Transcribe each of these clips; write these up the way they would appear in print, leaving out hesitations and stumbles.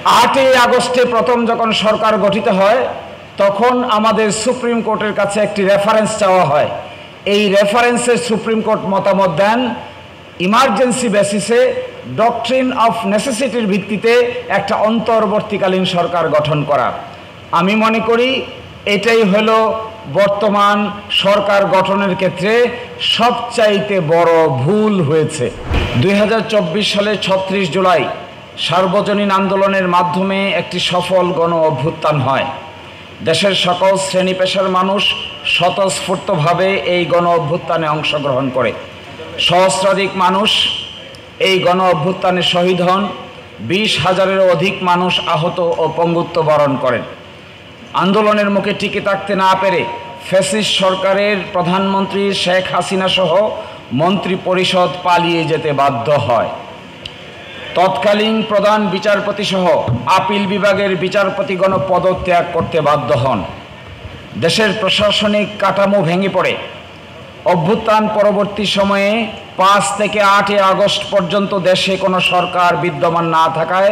8ই আগস্টে প্রথম যখন সরকার গঠিত হয় তখন আমাদের সুপ্রিম কোর্টের কাছে একটি রেফারেন্স চাওয়া হয়। এই রেফারেন্সে সুপ্রিম কোর্ট মতামত দেন ইমার্জেন্সি বেসিসে ডক্ট্রিন অফ নেসেসিটির ভিত্তিতে একটা অন্তর্বর্তীকালীন সরকার গঠন করা। আমি মনে করি এটাই হলো বর্তমান সরকার গঠনের ক্ষেত্রে সবচাইতে বড় ভুল হয়েছে। 2024 সালের 36 জুলাই সার্বজনীন আন্দোলনের মাধ্যমে একটি সফল গণ অভ্যুত্থান হয়। দেশের সকল শ্রেণী পেশার মানুষ স্বতঃস্ফূর্তভাবে এই গণ অভ্যুত্থানে অংশগ্রহণ করে। সহস্রাধিক মানুষ এই গণ অভ্যুত্থানে শহীদ হন, 20,000-এরও অধিক মানুষ আহত ও পঙ্গুত্ব বরণ করেন। আন্দোলনের মুখে টিকে থাকতে না পেরে ফ্যাসিস্ট সরকারের প্রধানমন্ত্রী শেখ হাসিনা সহ মন্ত্রী পরিষদ পালিয়ে যেতে বাধ্য হয়। তৎকালীন প্রধান বিচারপতি সহ আপিল বিভাগের বিচারপতিগণ পদত্যাগ করতে বাধ্য হন। দেশের প্রশাসনিক কাঠামো ভেঙে পড়ে। অভ্যুত্থান পরবর্তী সময়ে 5 থেকে 8 আগস্ট পর্যন্ত দেশে কোনো সরকার বিদ্যমান না থাকায়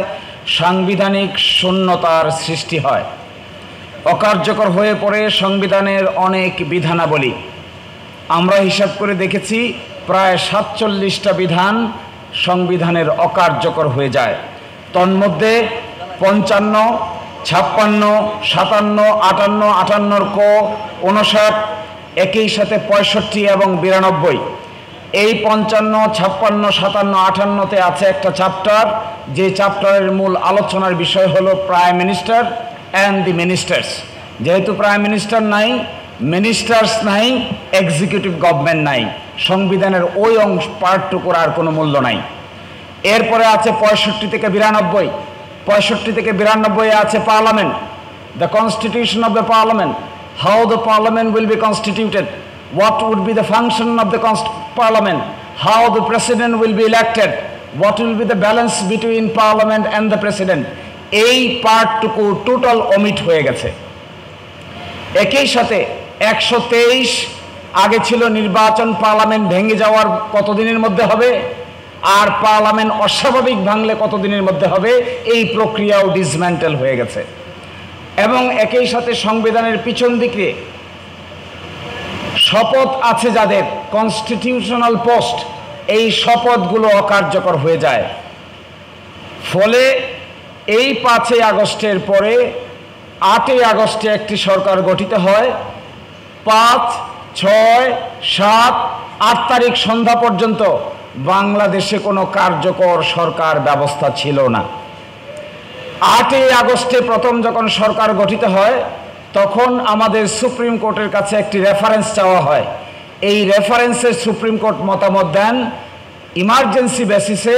সাংবিধানিক শূন্যতার সৃষ্টি হয়। অকার্যকর হয়ে পড়ে সংবিধানের অনেক বিধানাবলী। আমরা হিসাব করে দেখেছি প্রায় 47টা বিধান সংবিধানের অকার্যকর হয়ে যায়। তন্মধ্যে 55, 56, 57, 58, 58 ক, 59, একই সাথে 65 এবং 92। এই 55, 56, 57, 58-তে আছে একটা চ্যাপ্টার, যে চ্যাপ্টারের মূল আলোচনার বিষয় হলো prime minister and the ministers. যেহেতু প্রাইম মিনিস্টার নাই, মিনিস্টার্স নাই, এক্সিকিউটিভ গভর্নমেন্ট নাই, সংবিধানের ওই অংশ পার্টটুকুর আর কোনো মূল্য নাই। এরপরে আছে 65 থেকে 92। 65 থেকে 92-এ আছে parliament, the constitution of the parliament, how the parliament will be constituted, what would be the function of the parliament, how the president will be elected, what will be the balance between parliament and the president। এই পার্টটুকু total omit হয়ে গেছে। একই সাথে 123 আগে ছিল নির্বাচন parliament ভেঙে যাওয়ার কতদিনের মধ্যে হবে, আর পার্লামেন্ট অস্বাভাবিক ভাঙলে কতদিনের মধ্যে হবে, এই প্রক্রিয়াও ডিসম্যান্টেল হয়ে গেছে। এবং একই সাথে সংবিধানের পিছন দিকে শপথ আছে যাদের, কনস্টিটিউশনাল পোস্ট, এই শপথগুলো অকার্যকর হয়ে যায়। ফলে এই 5 আগস্টের পরে 8 আগস্টে একটি সরকার গঠিত হয়। 5, 6, 7, 8 তারিখ সন্ধ্যা পর্যন্ত বাংলাদেশে কোনো কার্যকর সরকার ব্যবস্থা ছিল না। 8 আগস্টে প্রথম যখন সরকার গঠিত হয় তখন আমাদের সুপ্রিম কোর্টের কাছে একটি রেফারেন্স চাওয়া হয়। এই রেফারেন্সে সুপ্রিম কোর্ট মতামত দেন ইমার্জেন্সি বেসিসে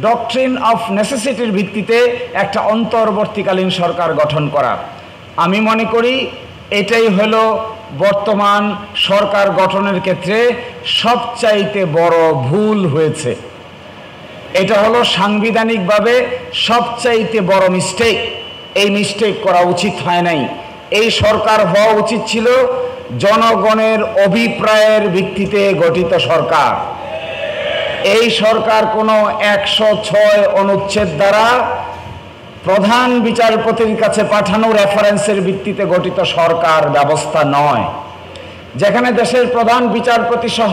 ডক্ট্রিন অফ নেসেসিটির ভিত্তিতে একটা অন্তর্বর্তীকালীন সরকার গঠন করা। আমি মনে করি এটাই হলো বর্তমান সরকার গঠনের ক্ষেত্রে সবচাইতে বড় ভুল হয়েছে। এটা হলো সাংবিধানিকভাবে সবচাইতে বড় মিস্টেক। এই মিস্টেক করা উচিত হয় নাই। এই সরকার হওয়া উচিত ছিল জনগণের অভিপ্রায়ের ভিত্তিতে গঠিত সরকার। এই সরকার কোনো 106 অনুচ্ছেদ দ্বারা প্রধান বিচারপতির কাছে পাঠানো রেফারেন্সের ভিত্তিতে গঠিত সরকার ব্যবস্থা নয়, যেখানে দেশের প্রধান বিচারপতি সহ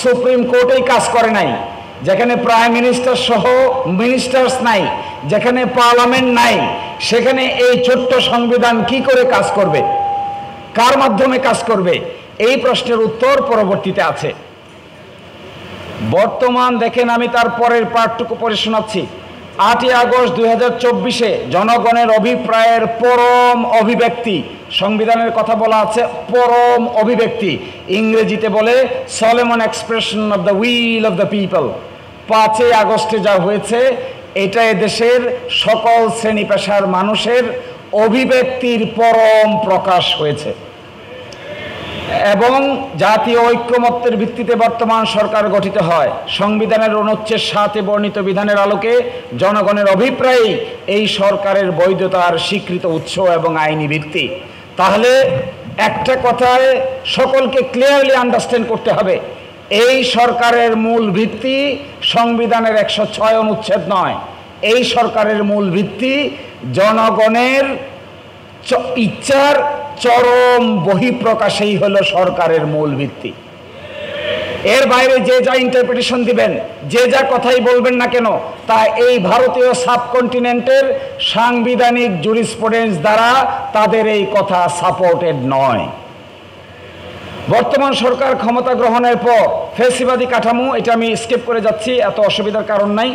সুপ্রিম কোর্টেই কাজ করে নাই, যেখানে প্রাইম মিনিস্টার সহ মিনিস্টার্স নাই, যেখানে পার্লামেন্ট নাই, সেখানে এই ছোট্ট সংবিধান কি করে কাজ করবে, কার মাধ্যমে কাজ করবে, এই প্রশ্নের উত্তর পরবর্তীতে আছে। বর্তমান দেখেন, আমি তার পরের পার্টটুকু পড়ে শোনাচ্ছি। 8 আগস্ট 2024-এ জনগণের অভিপ্রায়ের পরম অভিব্যক্তি, সংবিধানের কথা বলা আছে পরম অভিব্যক্তি, ইংরেজিতে বলে Solomon expression of the will of the people. 5 আগস্টে যা হয়েছে এটা দেশের সকল শ্রেণী পেশার মানুষের অভিব্যক্তির পরম প্রকাশ হয়েছে এবং জাতীয় ঐক্যমত্যের ভিত্তিতে বর্তমান সরকার গঠিত হয়। সংবিধানের অনুচ্ছেদ 7-এ বর্ণিত বিধানের আলোকে জনগণের অভিপ্রায়ই এই সরকারের বৈধতার স্বীকৃত উৎস এবং আইনি ভিত্তি। তাহলে একটা কথায় সকলকে ক্লিয়ারলি আন্ডারস্ট্যান্ড করতে হবে, এই সরকারের মূল ভিত্তি সংবিধানের 106 অনুচ্ছেদ নয়, এই সরকারের মূল ভিত্তি জনগণের ইচ্ছার চরম বহিঃপ্রকাশেই হলো সরকারের মূল ভিত্তি। এর বাইরে যে যা ইন্টারপ্রিটেশন দিবেন, যে যা কথাই বলবেন না কেন, তা এই ভারতীয় সাবকন্টিনেন্টের সাংবিধানিক জুরিসপ্রুডেন্স দ্বারা তাদের এই কথা সাপোর্টেড নয়। বর্তমান সরকার ক্ষমতা গ্রহণের পর ফ্যাসিবাদী কাঠামো, এটা আমি স্কিপ করে যাচ্ছি, এত অসুবিধার কারণ নাই।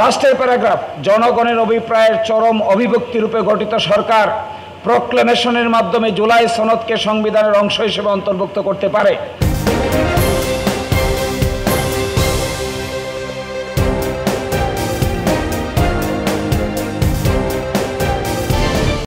লাস্টের প্যারাগ্রাফ, জনগণের অভিপ্রায়ের চরম অভিব্যক্তি রূপে গঠিত সরকার প্রোক্লেমেশনের মাধ্যমে জুলাই সনদকে সংবিধানের অংশ হিসেবে অন্তর্ভুক্ত করতে পারে।